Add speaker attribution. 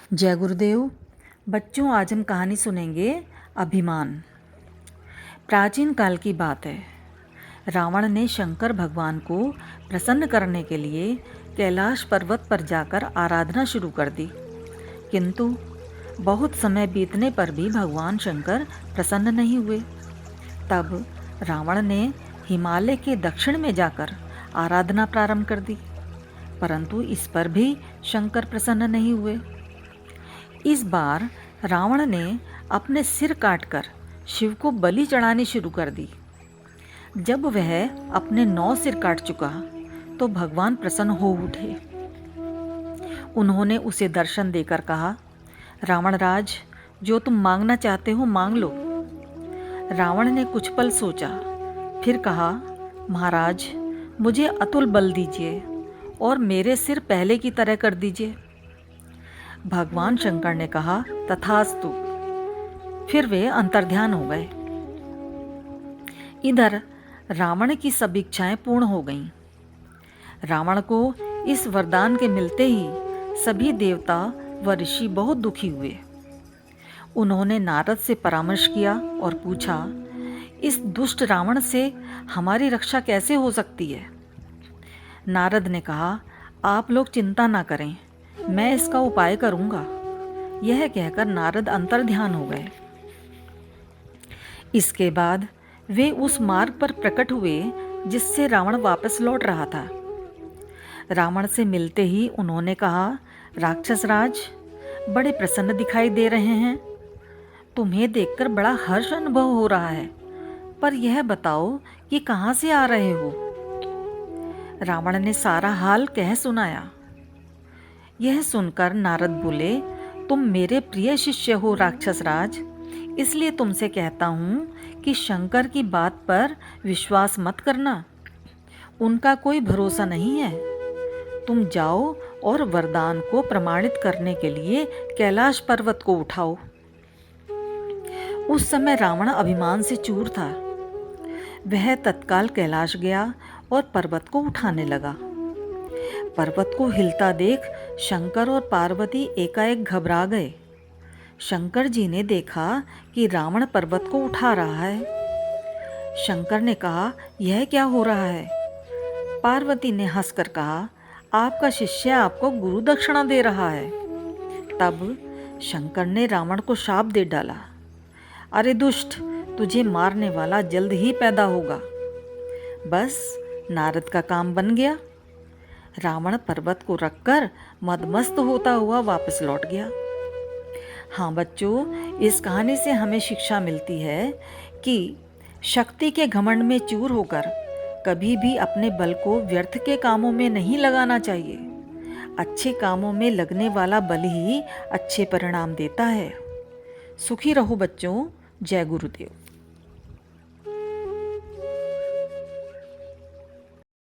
Speaker 1: जय गुरुदेव। बच्चों, आज हम कहानी सुनेंगे अभिमान। प्राचीन काल की बात है। रावण ने शंकर भगवान को प्रसन्न करने के लिए कैलाश पर्वत पर जाकर आराधना शुरू कर दी, किंतु बहुत समय बीतने पर भी भगवान शंकर प्रसन्न नहीं हुए। तब रावण ने हिमालय के दक्षिण में जाकर आराधना प्रारंभ कर दी, परंतु इस पर भी शंकर प्रसन्न नहीं हुए। इस बार रावण ने अपने सिर काटकर शिव को बलि चढ़ानी शुरू कर दी। जब वह अपने 9 सिर काट चुका तो भगवान प्रसन्न हो उठे। उन्होंने उसे दर्शन देकर कहा, रावण राज, जो तुम मांगना चाहते हो मांग लो। रावण ने कुछ पल सोचा, फिर कहा, महाराज, मुझे अतुल बल दीजिए और मेरे सिर पहले की तरह कर दीजिए। भगवान शंकर ने कहा, तथास्तु। फिर वे अंतर्ध्यान हो गए। इधर रावण की सब इच्छाएं पूर्ण हो गईं। रावण को इस वरदान के मिलते ही सभी देवता व ऋषि बहुत दुखी हुए। उन्होंने नारद से परामर्श किया और पूछा, इस दुष्ट रावण से हमारी रक्षा कैसे हो सकती है? नारद ने कहा, आप लोग चिंता ना करें, मैं इसका उपाय करूंगा। यह कहकर नारद अंतर्ध्यान हो गए। इसके बाद वे उस मार्ग पर प्रकट हुए जिससे रावण वापस लौट रहा था। रावण से मिलते ही उन्होंने कहा, राक्षस राज, बड़े प्रसन्न दिखाई दे रहे हैं। तुम्हें देखकर बड़ा हर्ष अनुभव हो रहा है, पर यह बताओ कि कहाँ से आ रहे हो? रावण ने सारा हाल कह सुनाया। यह सुनकर नारद बोले, तुम मेरे प्रिय शिष्य हो राक्षस राज, इसलिए तुमसे कहता हूँ कि शंकर की बात पर विश्वास मत करना। उनका कोई भरोसा नहीं है। तुम जाओ और वरदान को प्रमाणित करने के लिए कैलाश पर्वत को उठाओ। उस समय रावण अभिमान से चूर था। वह तत्काल कैलाश गया और पर्वत को उठाने लगा। पर्वत को हिलता देख शंकर और पार्वती एकाएक घबरा गए। शंकर जी ने देखा कि रावण पर्वत को उठा रहा है। शंकर ने कहा, यह क्या हो रहा है? पार्वती ने हंसकर कहा, आपका शिष्य आपको गुरु दक्षिणा दे रहा है। तब शंकर ने रावण को शाप दे डाला, अरे दुष्ट, तुझे मारने वाला जल्द ही पैदा होगा। बस नारद का काम बन गया। रावण पर्वत को रखकर मदमस्त होता हुआ वापस लौट गया। हाँ बच्चों, इस कहानी से हमें शिक्षा मिलती है कि शक्ति के घमंड में चूर होकर कभी भी अपने बल को व्यर्थ के कामों में नहीं लगाना चाहिए। अच्छे कामों में लगने वाला बल ही अच्छे परिणाम देता है। सुखी रहो बच्चों। जय गुरुदेव।